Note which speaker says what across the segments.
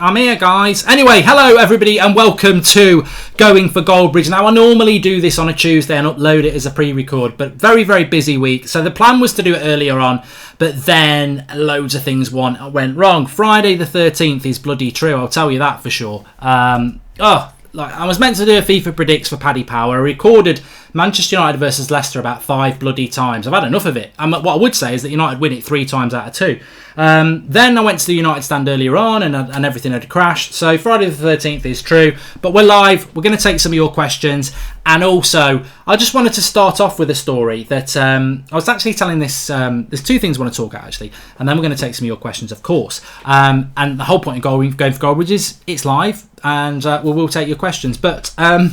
Speaker 1: I'm here, guys. Anyway, hello everybody and welcome to Going for Goldbridge. Now, I normally do this on a Tuesday and upload it as a pre-record, but very, very busy week. So the plan was to do it earlier on, but then loads of things went wrong. Friday the 13th is bloody true, I'll tell you that for sure. I was meant to do a FIFA Predicts for Paddy Power. I recorded Manchester United versus Leicester about 5 bloody times. I've had enough of it. And what I would say is that United win it 3 times out of 2. Then I went to the United stand earlier on and everything had crashed. So Friday the 13th is true. But we're live. We're going to take some of your questions. And also, I just wanted to start off with a story that I was actually telling this. There's 2 things I want to talk about, actually. And then we're going to take some of your questions, of course. And the whole point of going for Goldbridge is it's live. And we'll take your questions. But I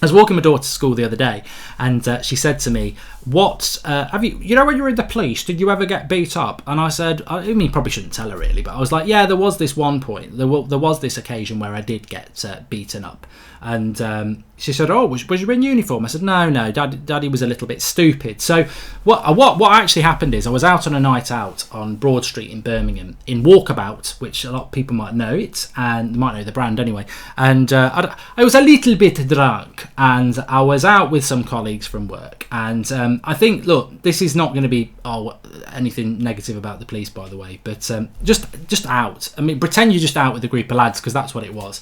Speaker 1: was walking my daughter to school the other day, and she said to me, "What have you? You know, when you were in the police, did you ever get beat up?" And I said, "I mean, probably shouldn't tell her really, but I was like, yeah, there was this one point. There was this occasion where I did get beaten up." And she said, "Oh, was you in uniform?" I said, "No, Daddy was a little bit stupid." So what actually happened is I was out on a night out on Broad Street in Birmingham in Walkabout, which a lot of people might know it and might know the brand anyway. And I was a little bit drunk, and I was out with some colleagues from work. And I think, look, this is not going to be anything negative about the police, by the way, but just out. I mean, pretend you're just out with a group of lads, because that's what it was.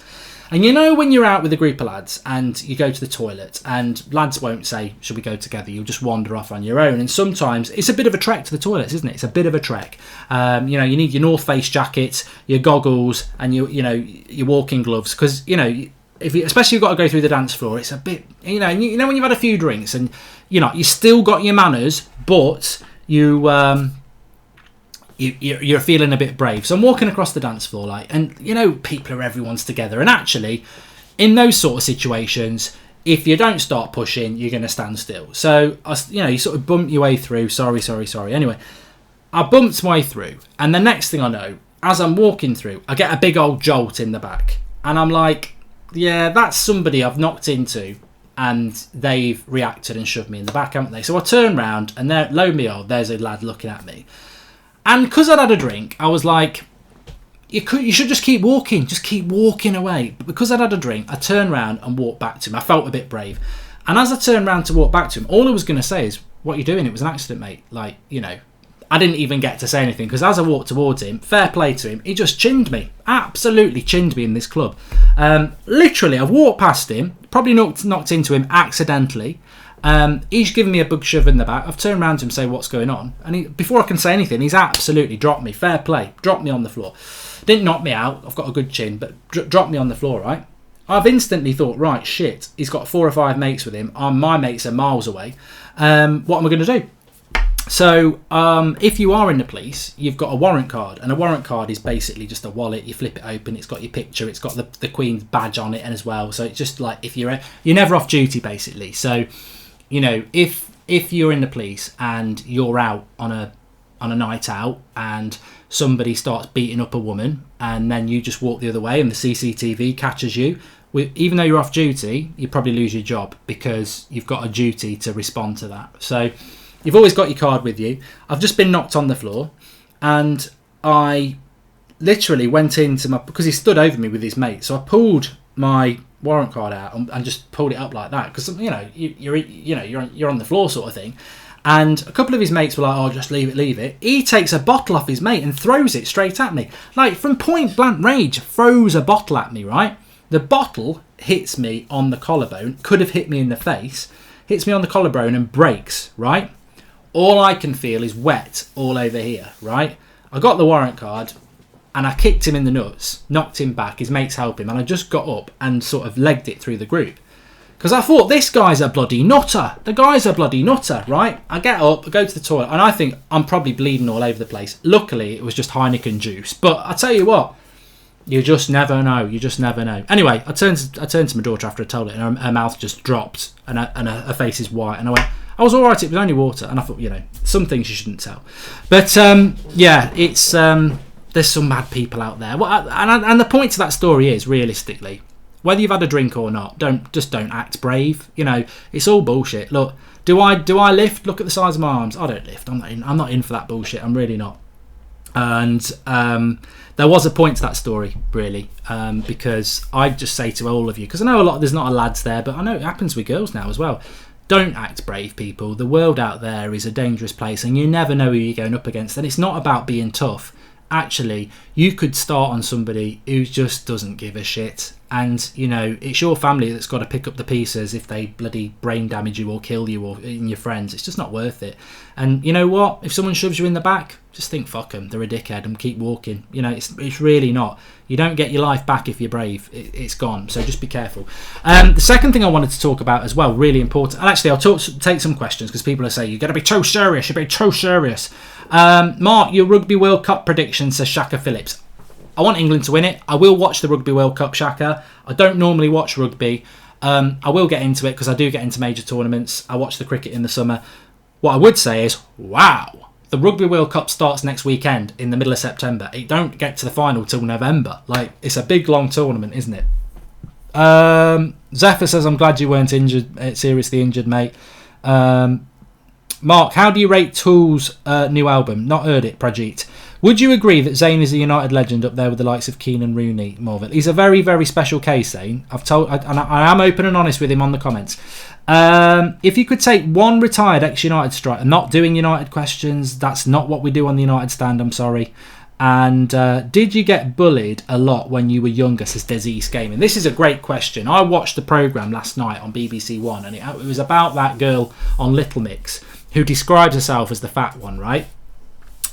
Speaker 1: And you know when you're out with a group of lads and you go to the toilet and lads won't say, "Should we go together?" You'll just wander off on your own. And sometimes it's a bit of a trek to the toilets, isn't it? It's a bit of a trek. You need your North Face jacket, your goggles, and your walking gloves, because especially if you've got to go through the dance floor, it's a bit when you've had a few drinks and you still got your manners, but you're feeling a bit brave. So I'm walking across the dance floor, and everyone's together. And actually, in those sort of situations, if you don't start pushing, you're going to stand still. So you sort of bump your way through. Sorry. Anyway, I bumped my way through, and the next thing I know, as I'm walking through, I get a big old jolt in the back, and I'm like, yeah, that's somebody I've knocked into, and they've reacted and shoved me in the back, haven't they? So I turn round, and there, lo and behold, there's a lad looking at me. And because I'd had a drink, I was like, you should just keep walking away. But because I'd had a drink, I turned round and walked back to him. I felt a bit brave. And as I turned round to walk back to him, all I was going to say is, "What are you doing? It was an accident, mate." I didn't even get to say anything, because as I walked towards him, fair play to him, he just chinned me. Absolutely chinned me in this club. Literally, I've walked past him, probably knocked into him accidentally. He's given me a big shove in the back. I've turned around to him and say, "What's going on?" And before I can say anything, he's absolutely dropped me. Fair play. Dropped me on the floor. Didn't knock me out. I've got a good chin, but dropped me on the floor, right? I've instantly thought, right, shit, he's got 4 or 5 mates with him. My mates are miles away. What am I going to do? So if you are in the police, you've got a warrant card. And a warrant card is basically just a wallet. You flip it open. It's got your picture. It's got the Queen's badge on it as well. So it's just like if you're never off duty, basically. So if you're in the police and you're out on a night out and somebody starts beating up a woman and then you just walk the other way and the CCTV catches you, even though you're off duty, you probably lose your job because you've got a duty to respond to that. So you've always got your card with you. I've just been knocked on the floor, and I literally went into because he stood over me with his mate. So I pulled my warrant card out and just pulled it up like that, because you're on the floor sort of thing. And a couple of his mates were like, "Oh, just leave it." He takes a bottle off his mate and throws it straight at me, like from point blank range. Throws a bottle at me, right? The bottle hits me on the collarbone. Could have hit me in the face. Hits me on the collarbone and breaks, right? All I can feel is wet all over here, right? I got the warrant card and I kicked him in the nuts, knocked him back, his mates helped him, and I just got up and sort of legged it through the group. Because I thought, this guy's a bloody nutter. The guy's a bloody nutter, right? I get up, I go to the toilet, and I think I'm probably bleeding all over the place. Luckily, it was just Heineken juice. But I tell you what, you just never know. You just never know. Anyway, I turned to my daughter after I told it, and her mouth just dropped, and her face is white. And I went, I was all right, it was only water. And I thought, some things you shouldn't tell. But, it's... there's some mad people out there. And the point to that story is, realistically, whether you've had a drink or not, don't act brave. It's all bullshit. Look, do I lift? Look at the size of my arms. I don't lift. I'm not in for that bullshit. I'm really not. And there was a point to that story, really, because I just say to all of you, because I know there's not a lads there, but I know it happens with girls now as well. Don't act brave, people. The world out there is a dangerous place, and you never know who you're going up against. And it's not about being tough. Actually, you could start on somebody who just doesn't give a shit, and it's your family that's got to pick up the pieces if they bloody brain damage you or kill you or in your friends. It's just not worth it. And you know what, if someone shoves you in the back, just think fuck them, they're a dickhead, and keep walking. It's really not, you don't get your life back if you're brave. It's gone, so just be careful. The second thing I wanted to talk about as well, really important, and actually I'll take some questions because people are saying you've got to be too serious, Mark, your Rugby World Cup prediction, says Shaka Phillips. I want England to win it. I will watch the Rugby World Cup, Shaka. I don't normally watch rugby. I will get into it because I do get into major tournaments. I watch the cricket in the summer. What I would say is, wow, the Rugby World Cup starts next weekend in the middle of September. It don't get to the final till November. Like, it's a big, long tournament, isn't it? Zephyr says, I'm glad you weren't seriously injured, mate. Mark, how do you rate Tool's new album? Not heard it, Prajit. Would you agree that Zayn is a United legend up there with the likes of Keane and Rooney, Morville? He's a very, very special case, Zayn. I am open and honest with him on the comments. If you could take one retired ex-United striker, not doing United questions, that's not what we do on the United stand, I'm sorry. And did you get bullied a lot when you were younger, says Desi's Gaming? This is a great question. I watched the programme last night on BBC One, and it was about that girl on Little Mix who describes herself as the fat one, right?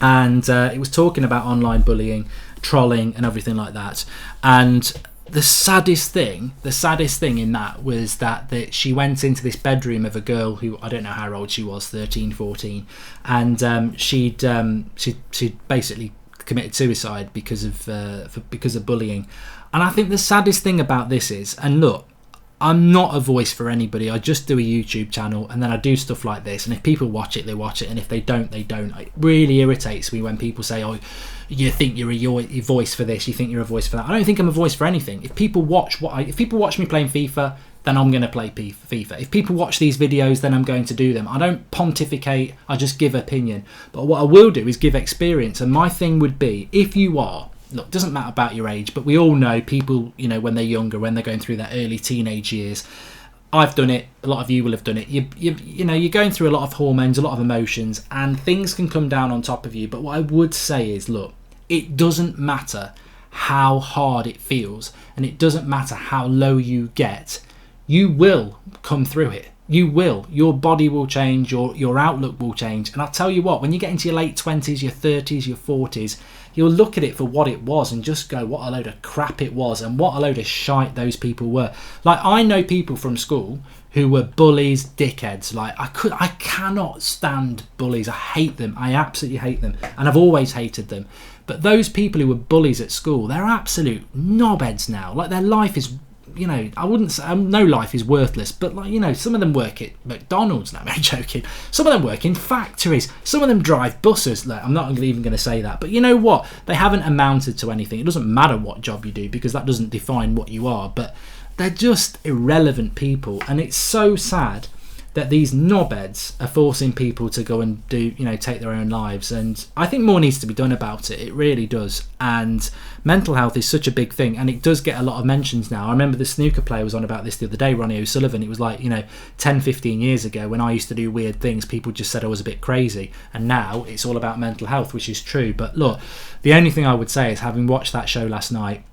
Speaker 1: And it was talking about online bullying, trolling and everything like that. And the saddest thing in that was that she went into this bedroom of a girl who, I don't know how old she was, 13, 14, and she'd basically committed suicide because of bullying. And I think the saddest thing about this is, and look, I'm not a voice for anybody. I just do a YouTube channel and then I do stuff like this. And if people watch it, they watch it. And if they don't, they don't. It really irritates me when people say, oh, you think you're a voice for this, you think you're a voice for that. I don't think I'm a voice for anything. If people watch me playing FIFA, then I'm going to play FIFA. If people watch these videos, then I'm going to do them. I don't pontificate, I just give opinion. But what I will do is give experience. And my thing would be, if you are, look, it doesn't matter about your age, but we all know people, when they're younger, when they're going through their early teenage years. I've done it. A lot of you will have done it. You're going through a lot of hormones, a lot of emotions, and things can come down on top of you. But what I would say is, look, it doesn't matter how hard it feels, and it doesn't matter how low you get. You will come through it. You will. Your body will change. Your outlook will change. And I'll tell you what, when you get into your late 20s, your 30s, your 40s, you'll look at it for what it was and just go, what a load of crap it was and what a load of shite those people were. Like, I know people from school who were bullies, dickheads. Like, I cannot stand bullies. I hate them. I absolutely hate them. And I've always hated them. But those people who were bullies at school, they're absolute knobheads now. Like, their life is, I wouldn't say, no life is worthless, but some of them work at McDonald's. No, I'm joking. Some of them work in factories. Some of them drive buses. I'm not even going to say that. But you know what? They haven't amounted to anything. It doesn't matter what job you do because that doesn't define what you are. But they're just irrelevant people. And it's so sad that these knobheads are forcing people to go and do, take their own lives. And I think more needs to be done about it. It really does. And mental health is such a big thing, and it does get a lot of mentions now. I remember the snooker player was on about this the other day, Ronnie O'Sullivan. It was like, 10, 15 years ago when I used to do weird things, people just said I was a bit crazy. And now it's all about mental health, which is true. But look, the only thing I would say is, having watched that show last night,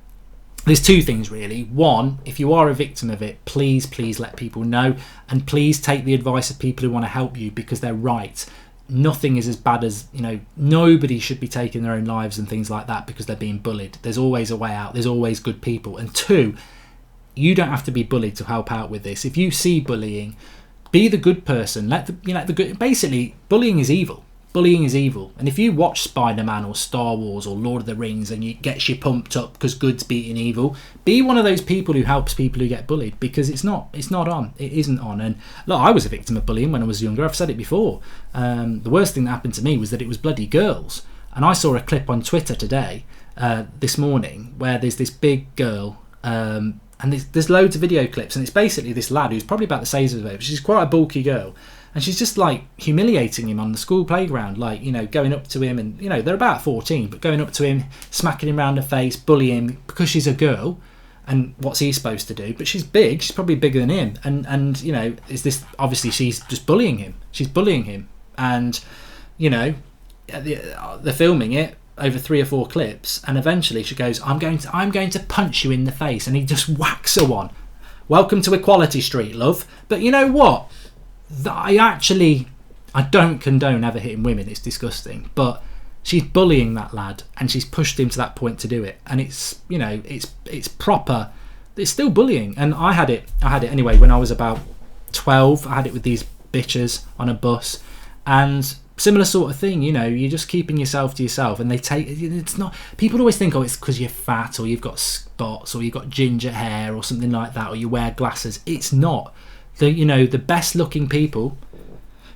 Speaker 1: there's two things really. One, if you are a victim of it, please let people know, and please take the advice of people who want to help you, because they're right. Nothing is as bad as, nobody should be taking their own lives and things like that because they're being bullied. There's always a way out. There's always good people. And two, you don't have to be bullied to help out with this. If you see bullying, be the good person. Let the good. Basically, bullying is evil. Bullying is evil. And if you watch Spider-Man or Star Wars or Lord of the Rings and it gets you pumped up because good's beating evil, be one of those people who helps people who get bullied, because it's not on. It isn't on. And look, I was a victim of bullying when I was younger. I've said it before. The worst thing that happened to me was that it was bloody girls. And I saw a clip on Twitter today, this morning, where there's this big girl, and there's loads of video clips, and it's basically this lad who's probably about the size of her. She's quite a bulky girl. And she's just like humiliating him on the school playground, like, you know, going up to him, and, you know, they're about 14, but going up to him, smacking him around the face, bullying him because she's a girl. And what's he supposed to do? But she's big. She's probably bigger than him. And you know, is this obviously she's just bullying him? She's bullying him, and you know, they're filming it over 3 or 4 clips, and eventually she goes, "I'm going to punch you in the face," and he just whacks her one. Welcome to Equality Street, love. But you know what? I don't condone ever hitting women. It's disgusting, but she's bullying that lad, and she's pushed him to that point to do it, and it's, you know, it's proper. It's still bullying, and I had it anyway when I was about 12. I had it with these bitches on a bus, and similar sort of thing. You know, you're just keeping yourself to yourself, and it's not. People always think, oh, it's because you're fat, or you've got spots, or you've got ginger hair, or something like that, or you wear glasses. It's not. The best looking people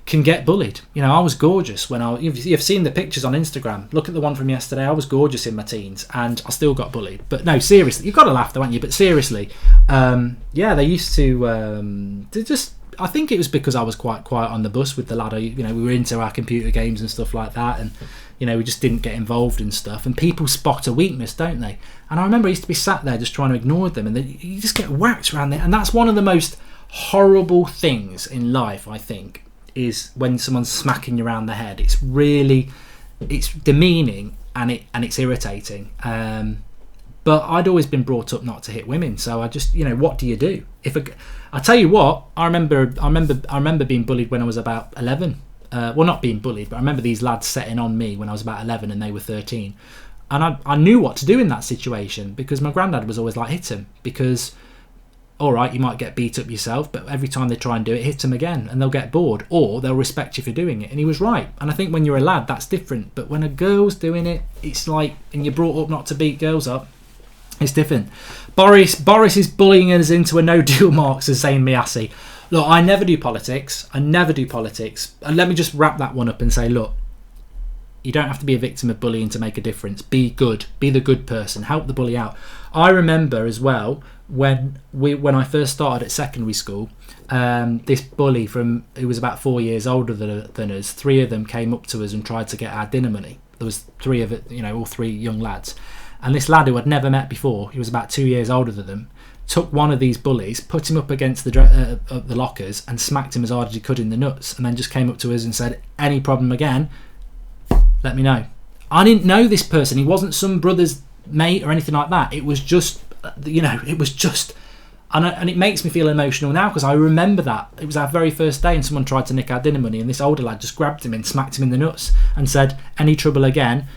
Speaker 1: can get bullied. You know, I was gorgeous when you've seen the pictures on Instagram. Look at the one from yesterday. I was gorgeous in my teens, and I still got bullied. But no, seriously, you've got to laugh though, haven't you? But seriously, they used to just. I think it was because I was quite quiet on the bus with the lad. You know, we were into our computer games and stuff like that, and you know, we just didn't get involved in stuff. And people spot a weakness, don't they? And I remember I used to be sat there just trying to ignore them, and you just get whacked around there. And that's one of the most horrible things in life, I think, is when someone's smacking you around the head. It's demeaning, and it's irritating. But I'd always been brought up not to hit women, so I just, you know, what do you do? I tell you what, I remember being bullied when I was about 11. Well, not being bullied, but I remember these lads setting on me when I was about 11 and they were 13. And I knew what to do in that situation, because my granddad was always like, hit him, because all right, you might get beat up yourself, but every time they try and do it, hit them again, and they'll get bored, or they'll respect you for doing it. And he was right. And I think when you're a lad, that's different. But when a girl's doing it, it's like, and you're brought up not to beat girls up, it's different. Boris is bullying us into a no-deal mark, says Zayn Miassi. Look, I never do politics. And let me just wrap that one up and say, look, you don't have to be a victim of bullying to make a difference. Be good. Be the good person. Help the bully out. I remember as well, when I first started at secondary school, this bully who was about 4 years older than us, 3 of them came up to us and tried to get our dinner money. There was 3 of it, you know, all 3 young lads. And this lad who I'd never met before, he was about 2 years older than them, took one of these bullies, put him up against the lockers, and smacked him as hard as he could in the nuts, and then just came up to us and said, any problem again, let me know. I didn't know this person. He wasn't some brother's mate or anything like that. It was just, you know, and it makes me feel emotional now, because I remember that. It was our very first day, and someone tried to nick our dinner money, and this older lad just grabbed him and smacked him in the nuts and said, any trouble again,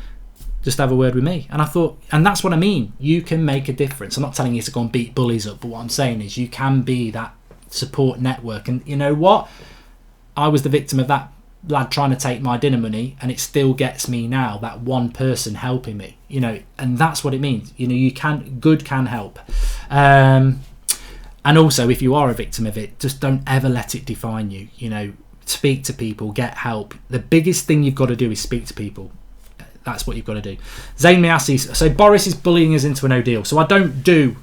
Speaker 1: just have a word with me. And I thought, and that's what I mean. You can make a difference. I'm not telling you to go and beat bullies up, but what I'm saying is you can be that support network. And you know what? I was the victim of that lad trying to take my dinner money, and it still gets me now, that one person helping me, you know, and that's what it means. You know, good can help. And also, if you are a victim of it, just don't ever let it define you. You know, speak to people, get help. The biggest thing you've got to do is speak to people. That's what you've got to do. Zayn Miassi. So Boris is bullying us into a no deal. So I don't do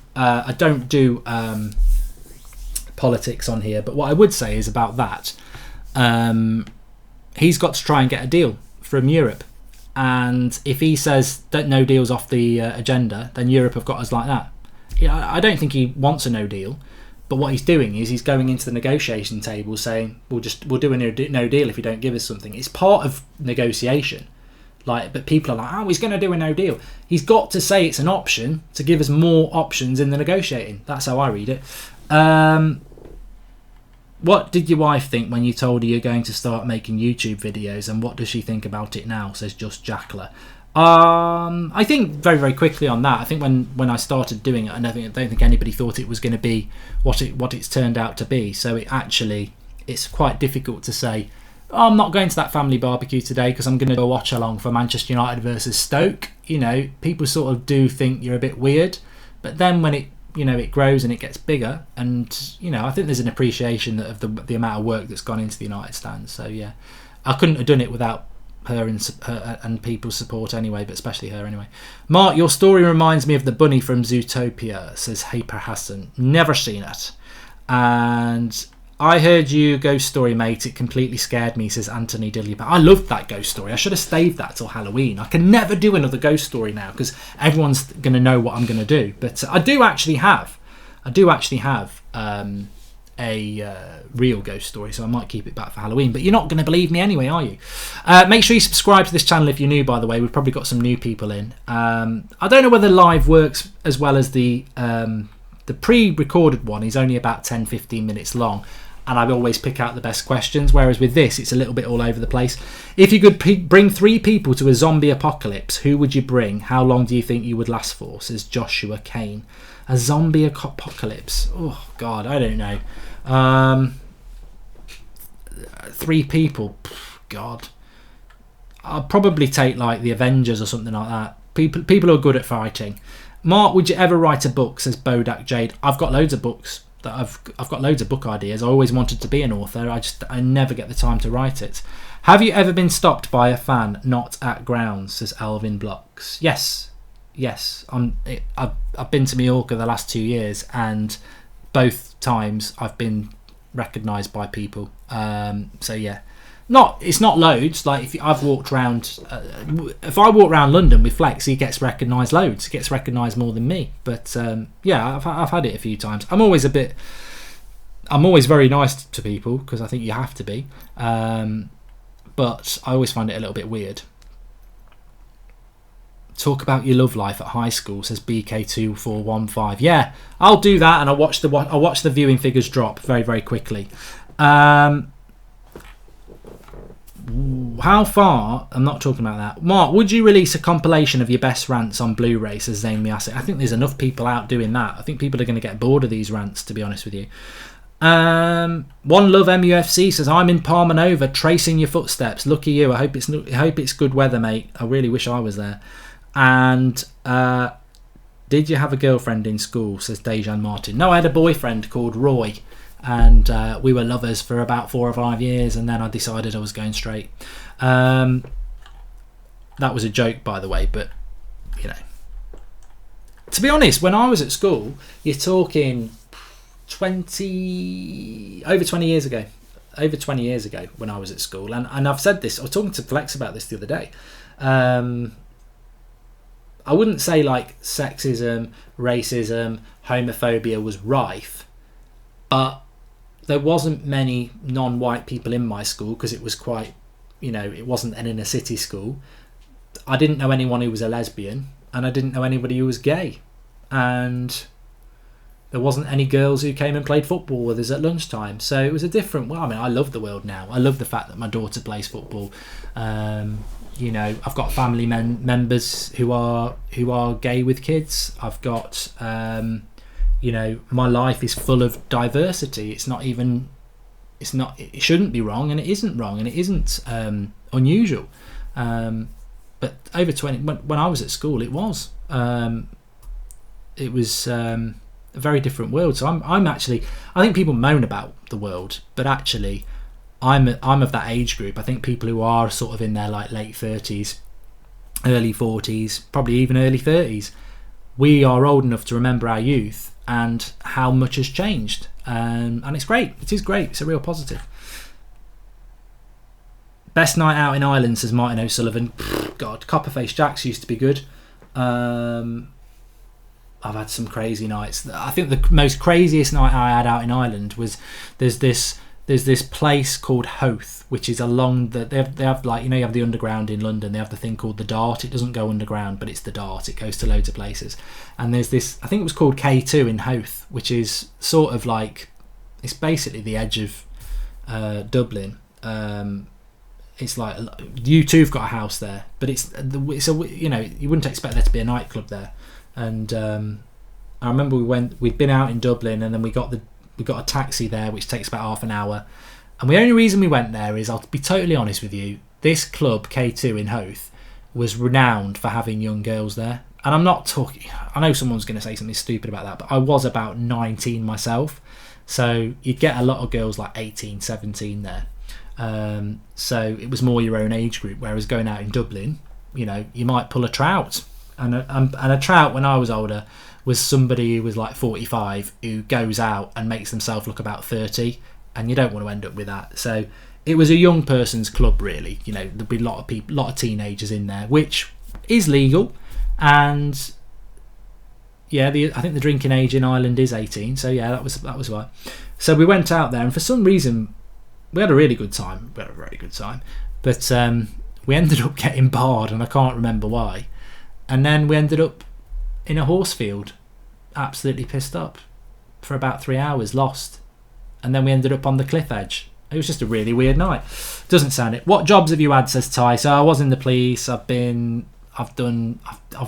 Speaker 1: politics on here, but what I would say is about that. He's got to try and get a deal from Europe, and if he says that no deal's off the agenda, then Europe have got us like that. Yeah, I don't think he wants a no deal, but what he's doing is he's going into the negotiation table saying we'll do a no deal if you don't give us something. It's part of negotiation. But people are like, oh, he's going to do a no deal. He's got to say it's an option to give us more options in the negotiating. That's how I read it. What did your wife think when you told her you're going to start making YouTube videos, and what does she think about it now, says Just Jackler. I think very, very quickly on that. I think when I started doing it, I don't think anybody thought it was going to be what it's turned out to be. So it's quite difficult to say, oh, I'm not going to that family barbecue today because I'm going to go watch along for Manchester United versus Stoke. You know, people sort of do think you're a bit weird, but then when it grows and it gets bigger, and you know, I think there's an appreciation of the amount of work that's gone into the United stand. So yeah, I couldn't have done it without her and people's support anyway, but especially her anyway. Mark, your story reminds me of the bunny from Zootopia, says Hyper Hassan. Never seen it, and I heard you ghost story, mate. It completely scared me, says Anthony Dillier. I loved that ghost story. I should have saved that till Halloween. I can never do another ghost story now because everyone's going to know what I'm going to do. But I do actually have a real ghost story, so I might keep it back for Halloween. But you're not going to believe me anyway, are you? Make sure you subscribe to this channel if you're new, by the way. We've probably got some new people in. I don't know whether live works as well as the pre-recorded one is only about 10-15 minutes long, and I always pick out the best questions, whereas with this it's a little bit all over the place. If you could bring 3 people to a zombie apocalypse, who would you bring? How long do you think you would last for, says Joshua Kane. A zombie apocalypse, oh god, I don't know. 3 people, god, I'll probably take like the Avengers or something like that. People who are good at fighting. Mark, would you ever write a book, says Bodak Jade. I've got loads of books that I've got loads of book ideas. I always wanted to be an author. I never get the time to write it. Have you ever been stopped by a fan not at grounds, says Alvin Blocks. Yes. I've been to Mallorca the last 2 years, and both times I've been recognised by people. So yeah. It's not loads. Like if I walk around London with Flex, he gets recognised loads. He gets recognised more than me. But yeah, I've had it a few times. I'm always very nice to people because I think you have to be. But I always find it a little bit weird. Talk about your love life at high school, says BK2415. Yeah, I'll do that, and I'll watch the viewing figures drop very, very quickly. How far? I'm not talking about that. Mark, would you release a compilation of your best rants on Blu-ray, says Zane Miasek? I think there's enough people out doing that. I think people are going to get bored of these rants, to be honest with you. One Love MUFC says, I'm in Palma Nova, tracing your footsteps. Lucky you. I hope it's good weather, mate. I really wish I was there. And did you have a girlfriend in school, says Dejan Martin. No, I had a boyfriend called Roy, and we were lovers for about 4 or 5 years, and then I decided I was going straight. That was a joke, by the way, but you know, to be honest, when I was at school, you're talking over 20 years ago when I was at school, and I've said this, I was talking to Flex about this the other day. I wouldn't say like sexism, racism, homophobia was rife, but there wasn't many non-white people in my school because it was quite, it wasn't an inner city school. I didn't know anyone who was a lesbian, and I didn't know anybody who was gay, and there wasn't any girls who came and played football with us at lunchtime. So it was a different. Well, I mean, I love the world now. I love the fact that my daughter plays football. I've got family members who are gay with kids. I've got my life is full of diversity. It shouldn't be wrong, and it isn't wrong, and it isn't unusual. But over 20, when I was at school, it was a very different world. So I'm actually, I think people moan about the world, but actually I'm of that age group. I think people who are sort of in their like late 30s, early 40s, probably even early 30s, we are old enough to remember our youth and how much has changed. And it's great. It is great. It's a real positive. Best night out in Ireland, says Martin O'Sullivan. God, Copperface Jacks used to be good. I've had some crazy nights. I think the most craziest night I had out in Ireland was there's this place called Howth, which is along they have like, you have the underground in London. They have the thing called the Dart. It doesn't go underground, but it's the Dart. It goes to loads of places. And there's this, I think it was called K2 in Howth, which is sort of like, it's basically the edge of Dublin. It's like U2've got a house there, but it's a, you wouldn't expect there to be a nightclub there. And I remember we'd been out in Dublin, and then we got a taxi there, which takes about half an hour. And the only reason we went there is, I'll be totally honest with you, this club K2 in Howth was renowned for having young girls there. And I'm not talking, I know someone's going to say something stupid about that, but I was about 19 myself, so you'd get a lot of girls like 18, 17 there. So it was more your own age group, whereas going out in Dublin, you might pull a trout. And a trout when I was older was somebody who was like 45 who goes out and makes themselves look about 30, and you don't want to end up with that. So it was a young person's club, really. You know, there'd be a lot of people, a lot of teenagers in there, which is legal, and yeah, I think the drinking age in Ireland is 18. So yeah, that was right. So we went out there, and for some reason, we had a really good time. We had a very good time, but we ended up getting barred, and I can't remember why. And then we ended up in a horse field, absolutely pissed up, for about 3 hours, lost. And then we ended up on the cliff edge. It was just a really weird night. Doesn't sound it. What jobs have you had, says Ty? So I was in the police. I've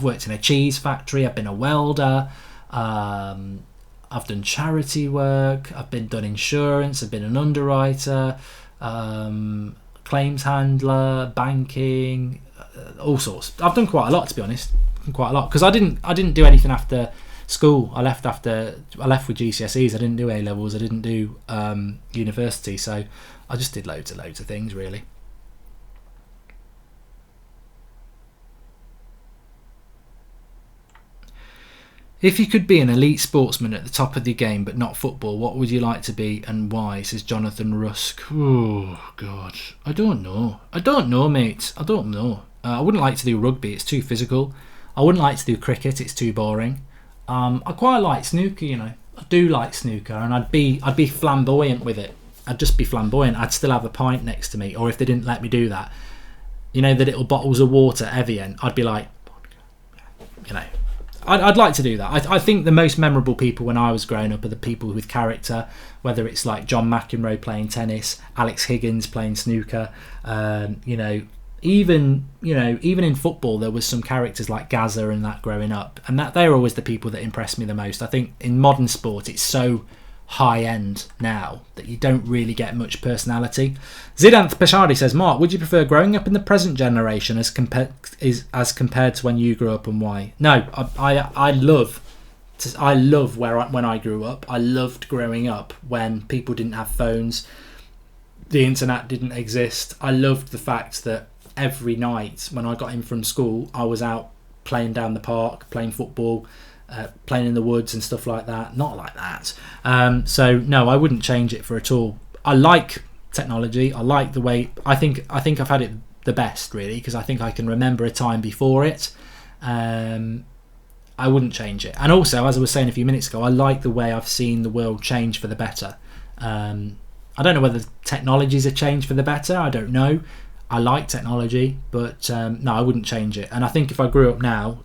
Speaker 1: worked in a cheese factory. I've been a welder. I've done charity work. I've done insurance. I've been an underwriter, claims handler, banking, all sorts. I've done quite a lot, to be honest. Quite a lot, because I didn't do anything after school. I left with GCSEs. I didn't do A levels. I didn't do university. So I just did loads of things, really. If you could be an elite sportsman at the top of the game but not football, what would you like to be and why, says Jonathan Rusk. Oh, God. I don't know, mate. I don't know. I wouldn't like to do rugby. It's too physical. I wouldn't like to do cricket. It's too boring. I quite like snooker, you know. I do like snooker, and I'd be flamboyant with it. I'd just be flamboyant. I'd still have a pint next to me, or if they didn't let me do that, you know, the little bottles of water, Evian, I'd be like, you know, I'd like to do that. I think the most memorable people when I was growing up are the people with character, whether it's like John McEnroe playing tennis, Alex Higgins playing snooker, even in football there was some characters like Gazza and that growing up, and that they're always the people that impress me the most. I think in modern sport it's so high end now that you don't really get much personality. Zidanth Pashadi says, Mark, would you prefer growing up in the present generation as compared to when you grew up, and why? No, I love when I grew up. I loved growing up when people didn't have phones, the internet didn't exist. I loved the fact that every night when I got in from school, I was out playing down the park, playing football, playing in the woods and stuff like that. Not like that. So no, I wouldn't change it for at all. I like technology. I like the way. I think I've had it the best, really, because I think I can remember a time before it. I wouldn't change it. And also, as I was saying a few minutes ago, I like the way I've seen the world change for the better. I don't know whether technology's a change for the better. I don't know. I like technology, but no, I wouldn't change it. And I think if I grew up now,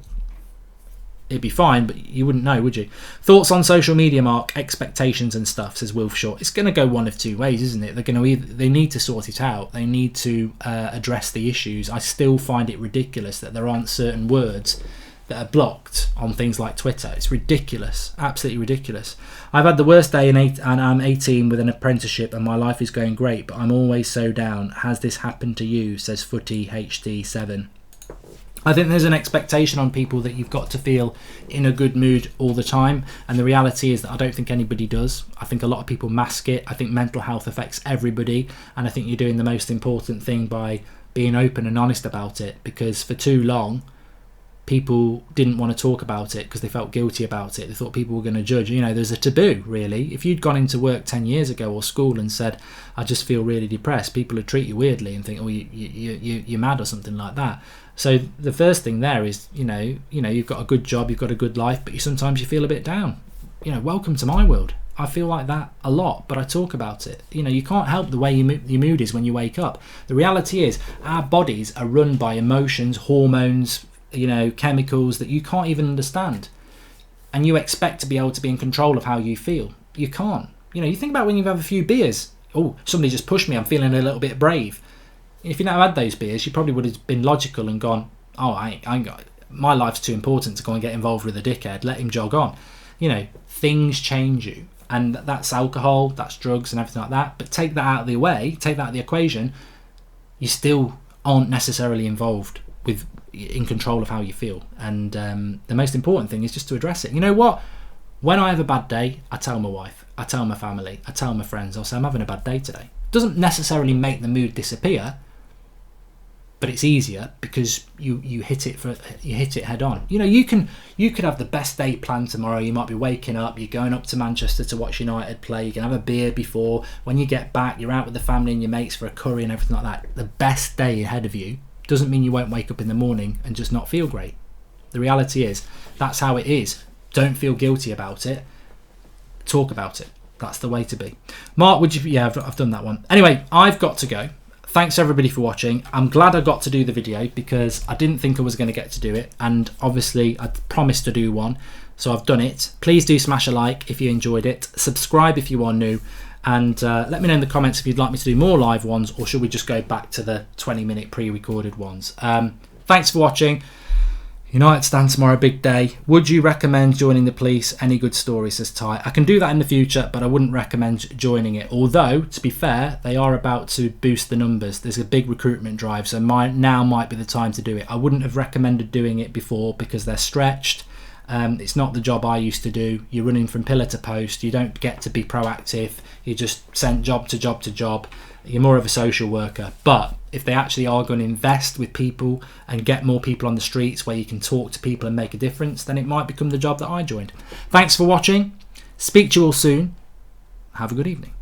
Speaker 1: it'd be fine, but you wouldn't know, would you? Thoughts on social media, Mark? Expectations and stuff, says Wilf Short. It's going to go one of two ways, isn't it? They need to sort it out. They need to address the issues. I still find it ridiculous that there aren't certain words that are blocked on things like Twitter. It's ridiculous, absolutely ridiculous. I've had the worst day and I'm 18 with an apprenticeship and my life is going great, but I'm always so down. Has this happened to you, says Footy HD7. I think there's an expectation on people that you've got to feel in a good mood all the time, and the reality is that I don't think anybody does. I think a lot of people mask it. I think mental health affects everybody, and I think you're doing the most important thing by being open and honest about it, because for too long people didn't want to talk about it because they felt guilty about it. They thought people were going to judge. You know, there's a taboo, really. If you'd gone into work 10 years ago or school and said, I just feel really depressed, people would treat you weirdly and think, oh, you're mad or something like that. So the first thing there is, you know, you've got a good job, you've got a good life, but sometimes you feel a bit down. You know, welcome to my world. I feel like that a lot, but I talk about it. You know, you can't help the way your mood is when you wake up. The reality is our bodies are run by emotions, hormones, you know, chemicals that you can't even understand, and you expect to be able to be in control of how you feel. You can't. You know, you think about when you have a few beers. Oh, somebody just pushed me, I'm feeling a little bit brave. If you never had those beers, you probably would have been logical and gone, oh, I ain't got, my life's too important to go and get involved with a dickhead, let him jog on. You know, things change you, and that's alcohol, that's drugs and everything like that. But take that out of the way, take that out of the equation, you still aren't necessarily involved in control of how you feel. And the most important thing is just to address it. You know what? When I have a bad day, I tell my wife, I tell my family, I tell my friends, I'll say I'm having a bad day today. It doesn't necessarily make the mood disappear, but it's easier because you hit it head on. You know, you could have the best day planned tomorrow. You might be waking up, you're going up to Manchester to watch United play, you can have a beer before, when you get back you're out with the family and your mates for a curry and everything like that. The best day ahead of you doesn't mean you won't wake up in the morning and just not feel great. The reality is that's how it is. Don't feel guilty about it, talk about it. That's the way to be. Mark, would you? Yeah, I've done that one. Anyway, I've got to go. Thanks everybody for watching. I'm glad I got to do the video because I didn't think I was going to get to do it, and obviously I promised to do one, so I've done it. Please do smash a like if you enjoyed it, subscribe if you are new, and let me know in the comments if you'd like me to do more live ones, or should we just go back to the 20-minute pre-recorded ones. Thanks for watching. United stand tomorrow, big day. Would you recommend joining the police? Any good stories, says Ty. I can do that in the future, but I wouldn't recommend joining it. Although, to be fair, they are about to boost the numbers. There's a big recruitment drive, so now might be the time to do it. I wouldn't have recommended doing it before because they're stretched. It's not the job I used to do. You're running from pillar to post. You don't get to be proactive. You're just sent job to job to job. You're more of a social worker. But if they actually are going to invest with people and get more people on the streets where you can talk to people and make a difference, then it might become the job that I joined. Thanks for watching. Speak to you all soon. Have a good evening.